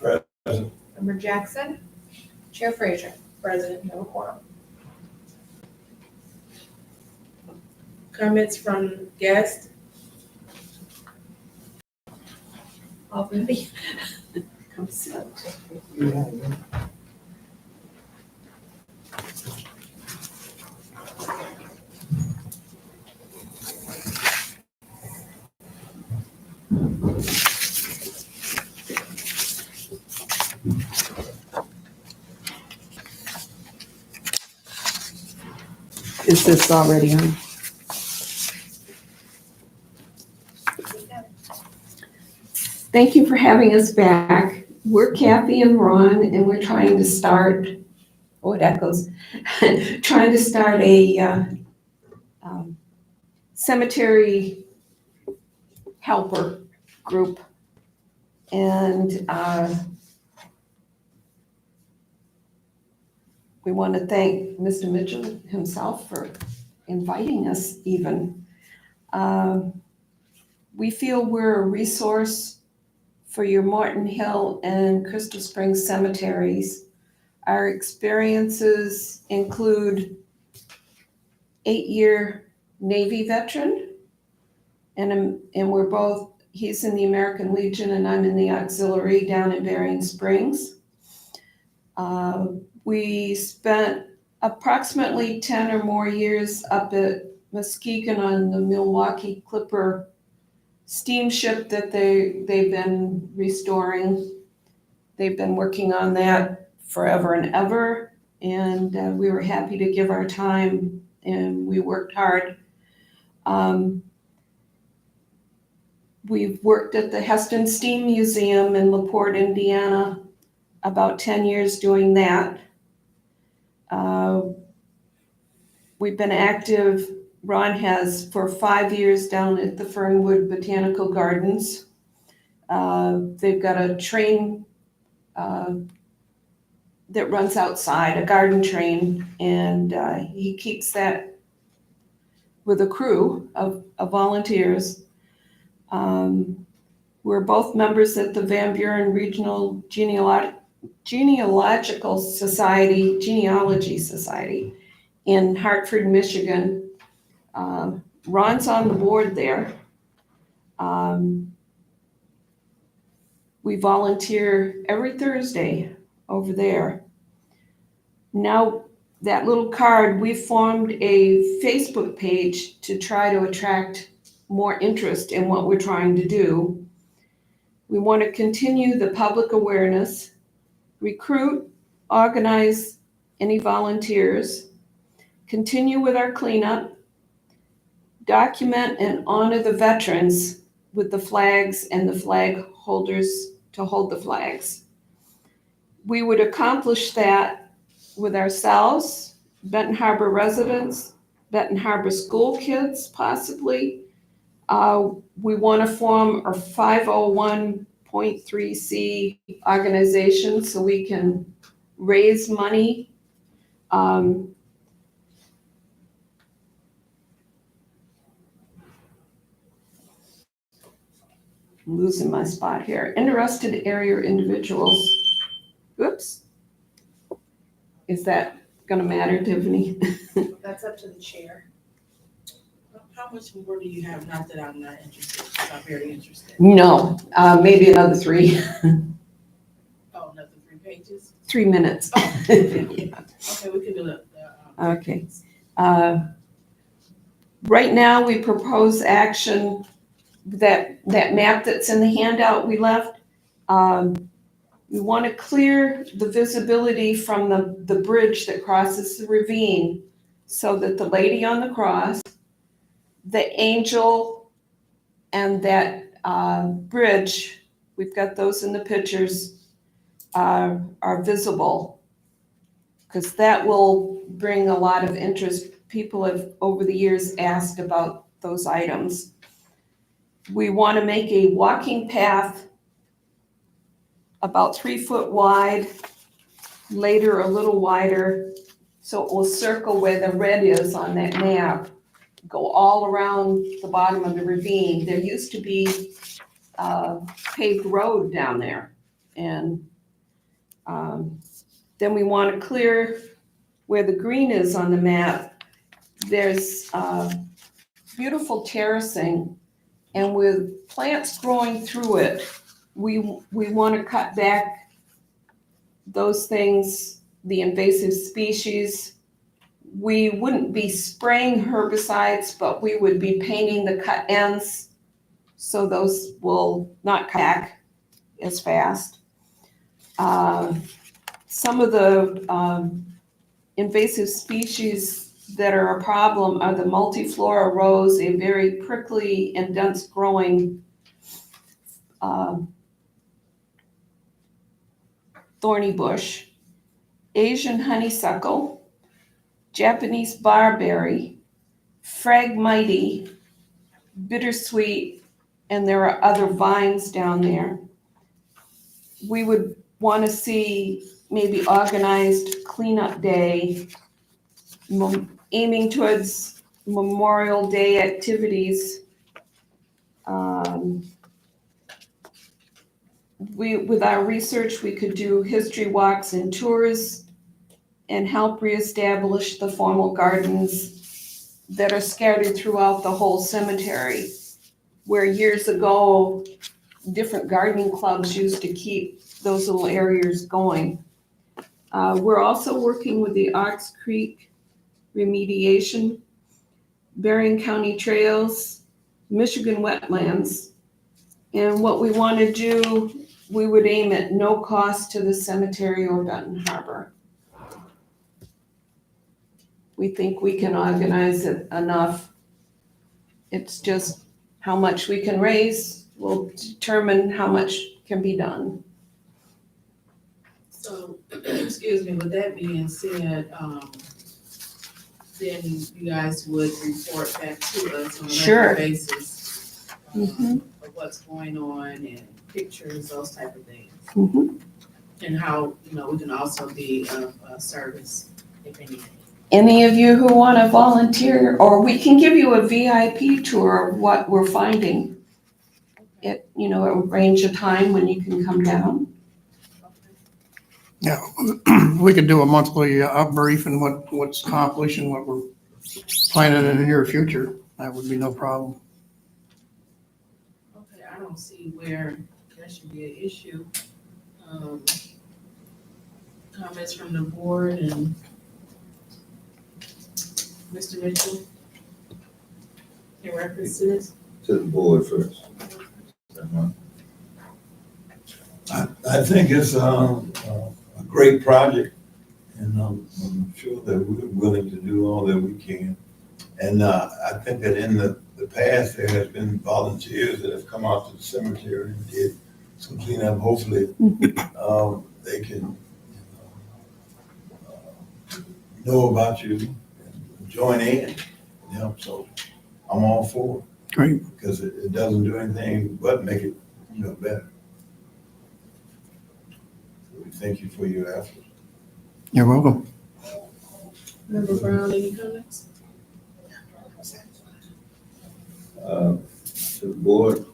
Present. Member Jackson. Chair Frazier. President, no quorum. Comments from guests? Already. Come sit. Is this already on? Thank you for having us back. We're Kathy and Ron, and we're trying to start, oh, it echoes, trying to start a cemetery helper group. And we want to thank Mr. Mitchell himself for inviting us even. We feel we're a resource for your Martin Hill and Crystal Springs cemeteries. Our experiences include 8-year Navy veteran, and we're both, he's in the American Legion and I'm in the auxiliary down in Berrien Springs. We spent approximately 10 or more years up at Muskegon on the Milwaukee Clipper steamship that they've been restoring. They've been working on that forever and ever, and we were happy to give our time, and we worked hard. We've worked at the Heston Steam Museum in LaPorte, Indiana, about 10 years doing that. We've been active, Ron has, for 5 years down at the Fernwood Botanical Gardens. They've got a train that runs outside, a garden train, and he keeps that with a crew of volunteers. We're both members at the Van Buren Regional Genealogy Society in Hartford, Michigan. Ron's on the board there. We volunteer every Thursday over there. Now, that little card, we formed a Facebook page to try to attract more interest in what we're trying to do. We want to continue the public awareness, recruit, organize any volunteers, continue with our cleanup, document and honor the veterans with the flags and the flag holders to hold the flags. We would accomplish that with ourselves, Benton Harbor residents, Benton Harbor school kids possibly. We want to form a 501.3C organization so we can raise money. I'm losing my spot here. Interested area individuals. Oops. Is that going to matter, Tiffany? That's up to the chair. How much more do you have? Not that I'm not interested, I'm very interested. No, maybe another 3. Oh, another 3 pages? 3 minutes. Oh, okay, we can do it. Okay. Right now, we propose action, that map that's in the handout we left. We want to clear the visibility from the bridge that crosses the ravine so that the lady on the cross, the angel, and that bridge, we've got those in the pictures, are visible, because that will bring a lot of interest. People have over the years asked about those items. We want to make a walking path about 3 foot wide, later a little wider, so it will circle where the red is on that map, go all around the bottom of the ravine. There used to be a paved road down there, and Then we want to clear where the green is on the map. There's beautiful terracing, and with plants growing through it, we want to cut back those things, the invasive species. We wouldn't be spraying herbicides, but we would be painting the cut ends so those will not come back as fast. Some of the invasive species that are a problem are the multiflora rose, a very prickly and dense growing thorny bush, Asian honeysuckle, Japanese barberry, Phragmite, bittersweet, and there are other vines down there. We would want to see maybe organized cleanup day, aiming towards Memorial Day activities. With our research, we could do history walks and tours and help reestablish the formal gardens that are scattered throughout the whole cemetery, where years ago, different gardening clubs used to keep those little areas going. We're also working with the Ox Creek remediation, Berrien County Trails, Michigan Wetlands. And what we want to do, we would aim at no cost to the cemetery or Benton Harbor. We think we can organize it enough. It's just how much we can raise will determine how much can be done. So, excuse me, with that being said, then you guys would report back to us on a Sure. regular basis Mhm. of what's going on and pictures, those type of things. Mhm. And how, we can also be of service if anything. Any of you who want to volunteer, or we can give you a VIP tour of what we're finding at, a range of time when you can come down. Yeah, we could do a monthly brief and what's accomplished and what we're planning in the near future. That would be no problem. Okay, I don't see where that should be an issue. Comments from the board and Mr. Mitchell? In reference to this? To the board first. I think it's a great project, and I'm sure that we're willing to do all that we can. And I think that in the past, there has been volunteers that have come out to the cemetery and did some cleanup. Hopefully, they can know about you and join in. So I'm all for it. Great. Because it doesn't do anything but make it, better. So we thank you for your effort. You're welcome. Member Brown, any comments? To the board,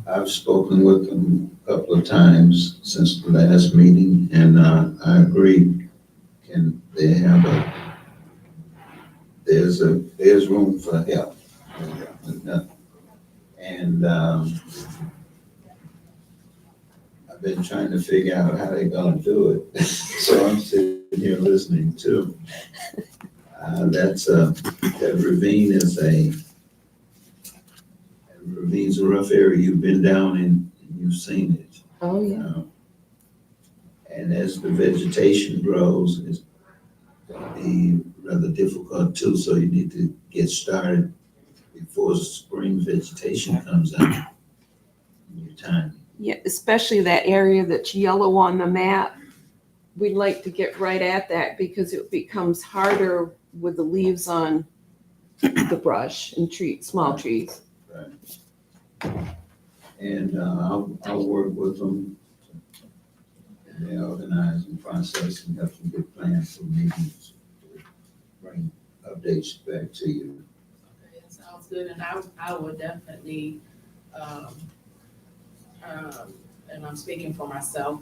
I've spoken with them a couple of times since the last meeting, and I agree. Can they have there's room for help. And I've been trying to figure out how they're gonna do it. So I'm sitting here listening too. That ravine's a rough area. You've been down and you've seen it. Oh, yeah. And as the vegetation grows, it's gonna be rather difficult too, so you need to get started before spring vegetation comes out in your time. Yeah, especially that area that's yellow on the map. We'd like to get right at that because it becomes harder with the leaves on the brush and small trees. Right. And I'll work with them. They organize and process and have some good plans for meetings. Bring updates back to you. Okay, that sounds good, and I would definitely, and I'm speaking for myself,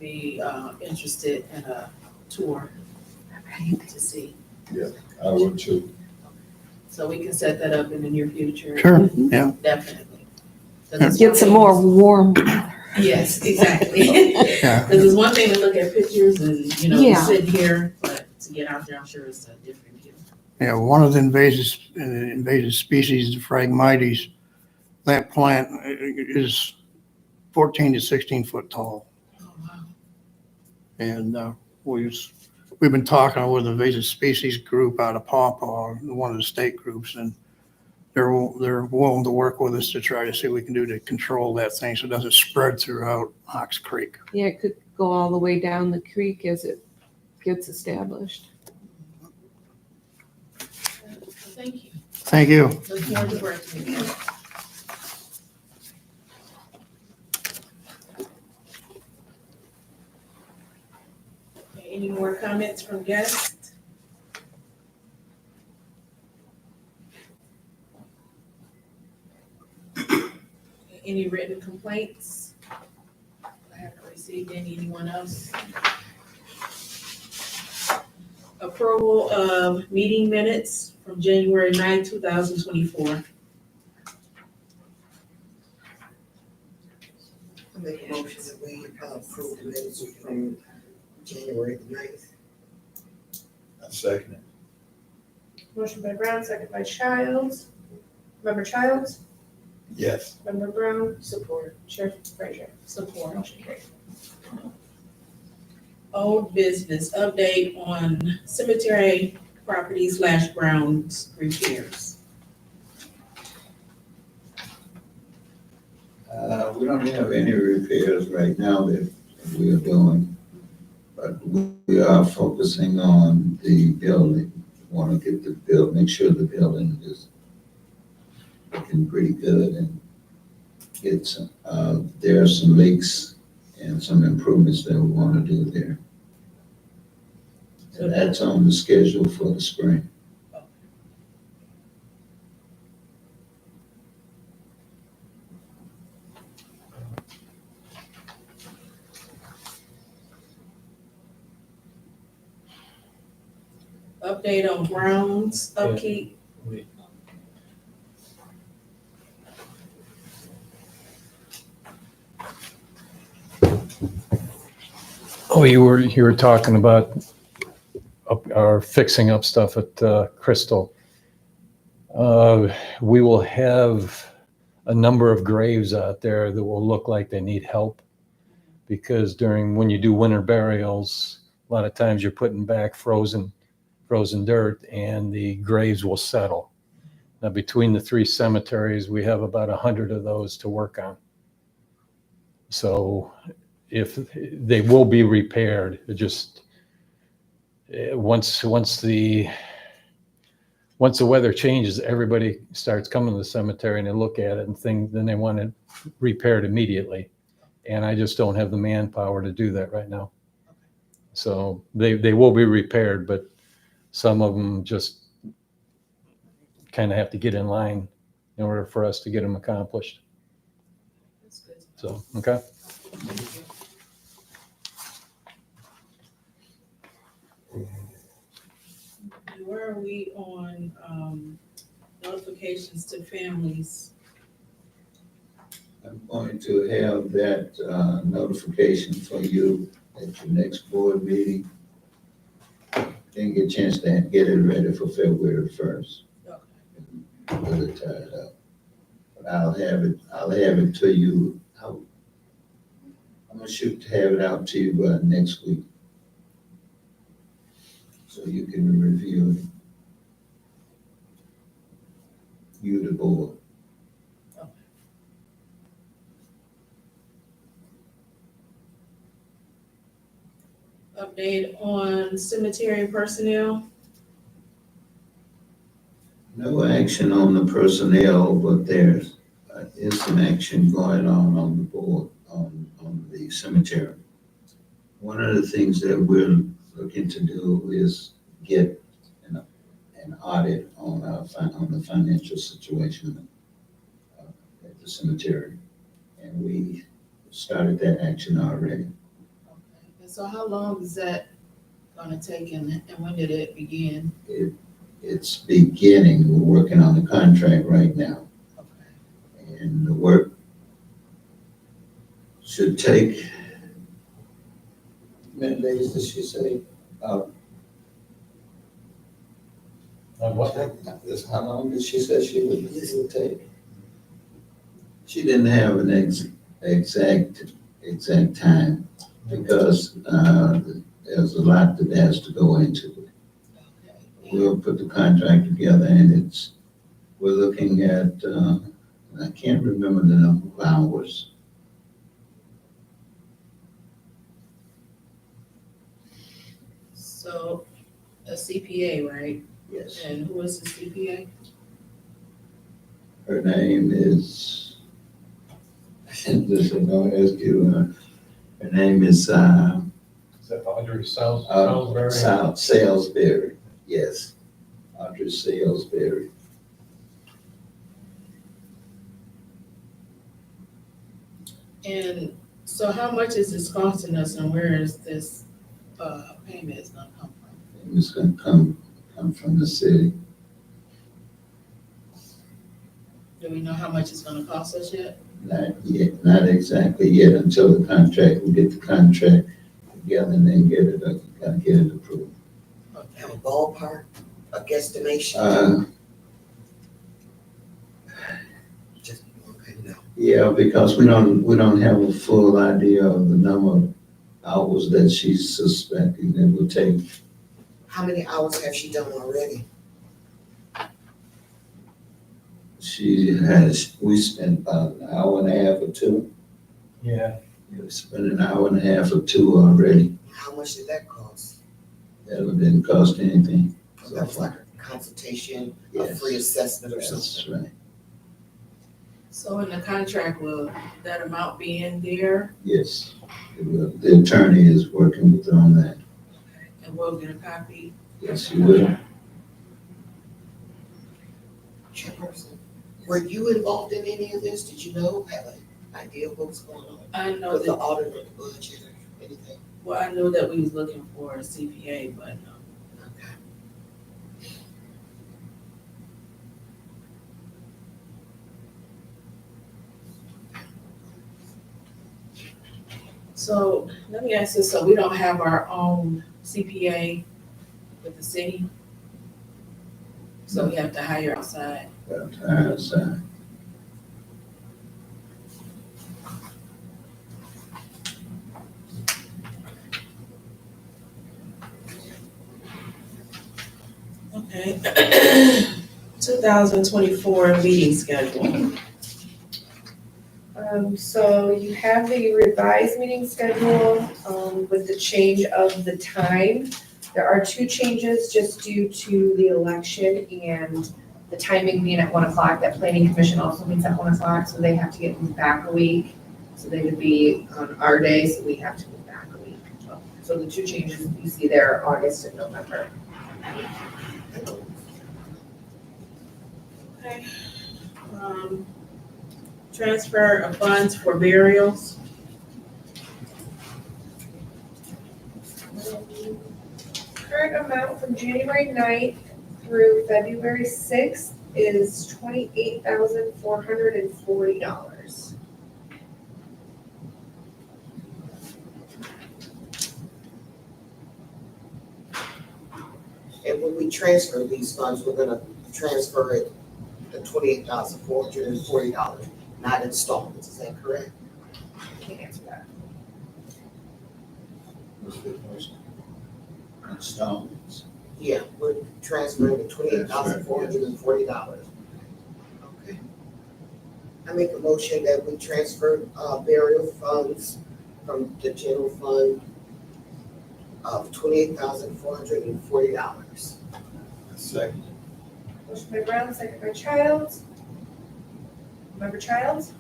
be interested in a tour to see. I would too. So we can set that up in the near future. Sure, yeah. Definitely. 'Cause it's Get some one more thing- warm. Yes, exactly. Yeah. Because it's one thing to look at pictures and, you know, Yeah. sit here, but to get out there, I'm sure it's a different view. Yeah, one of the invasive species, the Phragmites, that plant is 14 to 16 foot tall. Oh, wow. And we've been talking with the invasive species group out of Paw Paw, one of the state groups, and they're willing to work with us to try to see what we can do to control that thing so it doesn't spread throughout Ox Creek. Yeah, it could go all the way down the creek as it gets established. Thank you. Thank you. Look forward to working with you. Okay, any more comments from guests? Any written complaints? I haven't received anyone else. Approval of meeting minutes from January 9, 2024. I make a motion that we approve the minutes from January the 9th. I second it. Motion by Brown, second by Childs. Member Childs? Yes. Member Brown? Support. Chair Frazier? Support. Motion carried. Old business update on cemetery property / grounds repairs. We don't have any repairs right now that we are doing, but we are focusing on the building. Want to get the build, make sure the building is looking pretty good and get some, there are some leaks and some improvements that we want to do there. And that's on the schedule for the spring. Update on grounds upkeep. Oh, you were talking about or fixing up stuff at Crystal. We will have a number of graves out there that will look like they need help, because when you do winter burials, a lot of times you're putting back frozen dirt and the graves will settle. Now, between the 3 cemeteries, we have about 100 of those to work on. So if they will be repaired, it just once the weather changes, everybody starts coming to the cemetery and they look at it and then they want it repaired immediately. And I just don't have the manpower to do that right now. So they will be repaired, but some of them just kind of have to get in line in order for us to get them accomplished. That's good. So, okay. Where are we on notifications to families? I'm going to have that notification for you at your next board meeting. Didn't get a chance to get it ready for February 1st. Okay. Really tied up. But I'll have it to you. I'm gonna shoot to have it out to you by next week. So you can review it. You, the board. Update on cemetery personnel. No action on the personnel, but there is some action going on the board, on the cemetery. One of the things that we're looking to do is get an audit on the financial situation at the cemetery. And we started that action already. So how long is that gonna take and when did it begin? It's beginning, we're working on the contract right now. Okay. And the work should take, many days did she say? How long did she say she would take? She didn't have an exact time because there's a lot that has to go into it. Okay. We'll put the contract together and we're looking at, I can't remember the number of hours. So a CPA, right? Yes. And who is the CPA? Her name is, this is gonna ask you, her name is, Is that Audrey Salisbury? Salisbury, yes. Audrey Salisbury. And so how much is this costing us and where is this, payment is gonna come from? It's gonna come from the city. Do we know how much it's gonna cost us yet? Not yet, not exactly yet until the contract, we get the contract together and then gotta get it approved. Have a ballpark, a guesstimation? Just, okay, no. Yeah, because we don't have a full idea of the number of hours that she's suspecting it will take. How many hours have she done already? We spent about an hour and a half or two. Yeah. We spent an hour and a half or two already. How much did that cost? That didn't cost anything. That was like a consultation, a Yes. free assessment or That's something. right. So in the contract, will that amount be in there Yes. It will. The attorney is working with her on that. and we'll get a copy? Yes, you will. Chairperson, were you involved in any of this? Did you know, have an idea of what was going on I know with the that, audit or the budget or anything? well, I know that we was looking for a CPA, but, Okay. so let me ask this, so we don't have our own CPA with the city? So we have to hire outside? That's our side. Okay. 2024 meeting schedule. So you have the revised meeting schedule, with the change of the time. There are two changes just due to the election and the timing being at 1:00. That planning commission also meets at 1:00, so they have to get moved back a week. So they would be on our day, so we have to move back a week. So the two changes you see there are August and November. Okay. Transfer of funds for burials. Current amount from January 9th through February 6th is $28,440. And when we transfer these funds, we're gonna transfer it, the $28,440, not installments, is that correct? I can't answer that. Installments. Yeah, we're transferring the $28,440. Okay. I make a motion that we transfer burial funds from the general fund of $28,440. Second. Motion by Brown, second by Childs. Member Childs?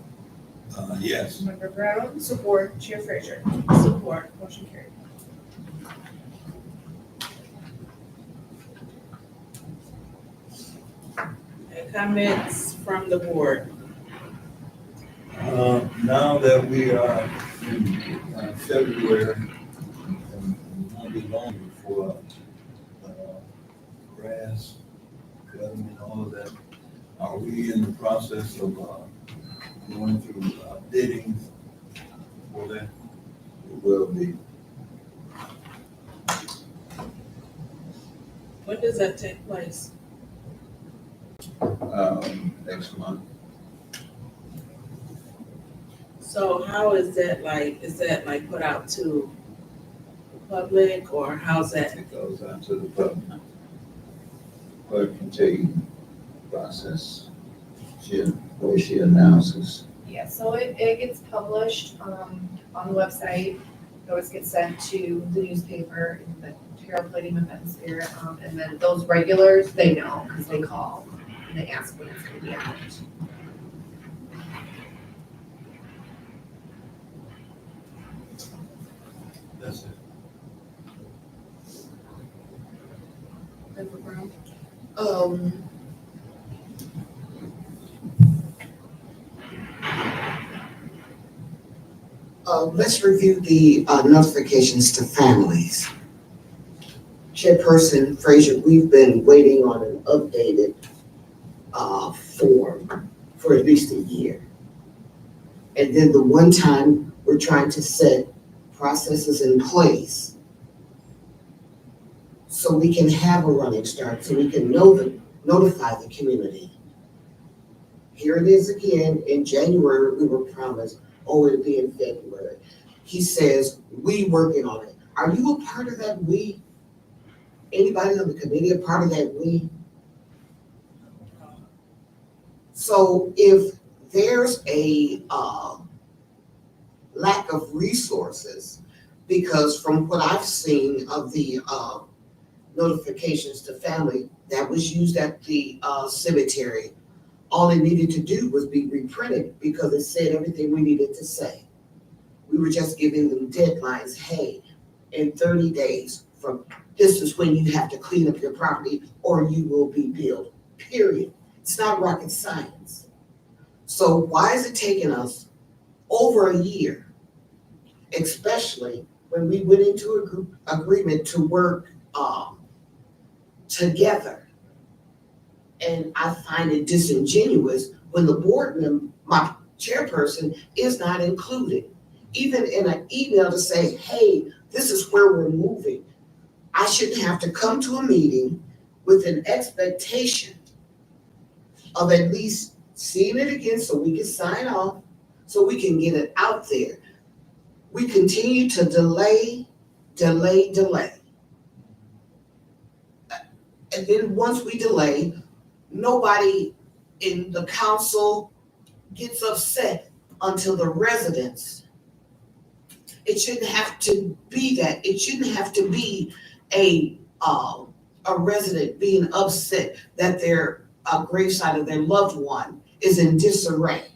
Yes. Member Brown? Support. Chair Frazier? Support. Motion carried. Okay, comments from the board. Now that we are in February, be long before, grass cutting and all of that. Are we in the process of, going through, bidding for that? It will be. When does that take place? Next month. So how is that like put out to the public, or how's that? It goes out to the public. Clerk can tell you the process. Where she announces. Yeah, so it gets published, on the website. It always gets sent to the newspaper, the Terrell Palladium Events there, and then those regulars, they know, because they call and they ask when it's gonna be out. That's it. Member Brown? Let's review the notifications to families. Chairperson Frazier, we've been waiting on an updated form for at least a year. And then the one time we're trying to set processes in place so we can have a running start, so we can notify the community. Here it is again, in January, we were promised, oh, it'll be in February. He says, we working on it. Are you a part of that we? Anybody on the committee a part of that we? So if there's a lack of resources, because from what I've seen of the notifications to family that was used at the cemetery, all it needed to do was be reprinted because it said everything we needed to say. We were just giving them deadlines. Hey, in 30 days from this is when you have to clean up your property or you will be billed, period. It's not rocket science. So why is it taking us over a year, especially when we went into a group agreement to work together? And I find it disingenuous when the board member, my chairperson, is not included. Even in an email to say, hey, this is where we're moving. I shouldn't have to come to a meeting with an expectation of at least seeing it again so we can sign off, so we can get it out there. We continue to delay. And then once we delay, nobody in the council gets upset until the residents. It shouldn't have to be that. It shouldn't have to be a resident being upset that their gravesite of their loved one is in disarray.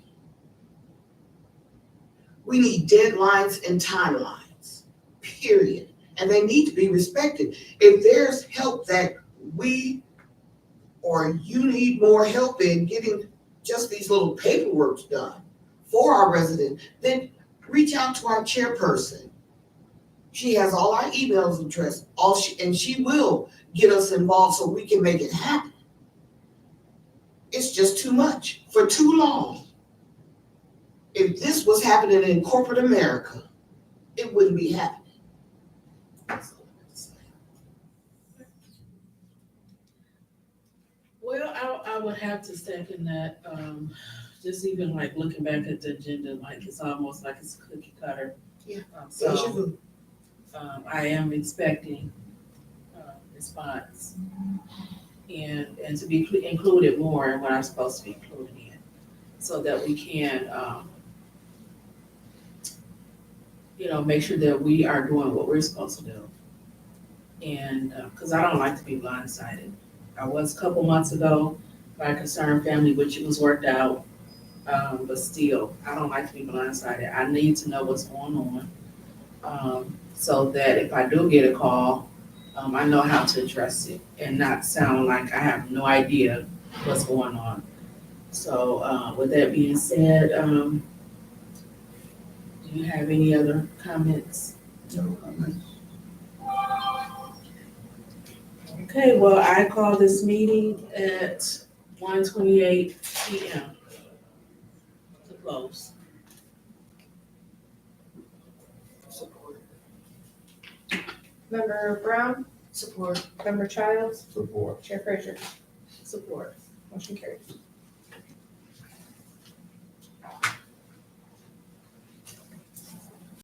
We need deadlines and timelines, period. And they need to be respected. If there's help that we or you need more help in getting just these little paperwork done for our resident, then reach out to our chairperson. She has all our emails addressed, and she will get us involved so we can make it happen. It's just too much for too long. If this was happening in corporate America, it wouldn't be happening. That's all I have to say. Well, I would have to second that, just even like looking back at the agenda, like it's almost like it's a cookie cutter. Yeah. So, I am expecting, response and to be included more in what I'm supposed to be included in, so that we can, make sure that we are doing what we're supposed to do. And, cause I don't like to be blindsided. I was a couple months ago by a concerned family, which it was worked out. But still, I don't like to be blindsided. I need to know what's going on. So that if I do get a call, I know how to address it and not sound like I have no idea what's going on. So, with that being said, do you have any other comments? No comments. Okay, well, I call this meeting at 1:28 PM to close. Support. Member Brown, Support. Member Childs, Support. Chair Frazier, Support. motion carries.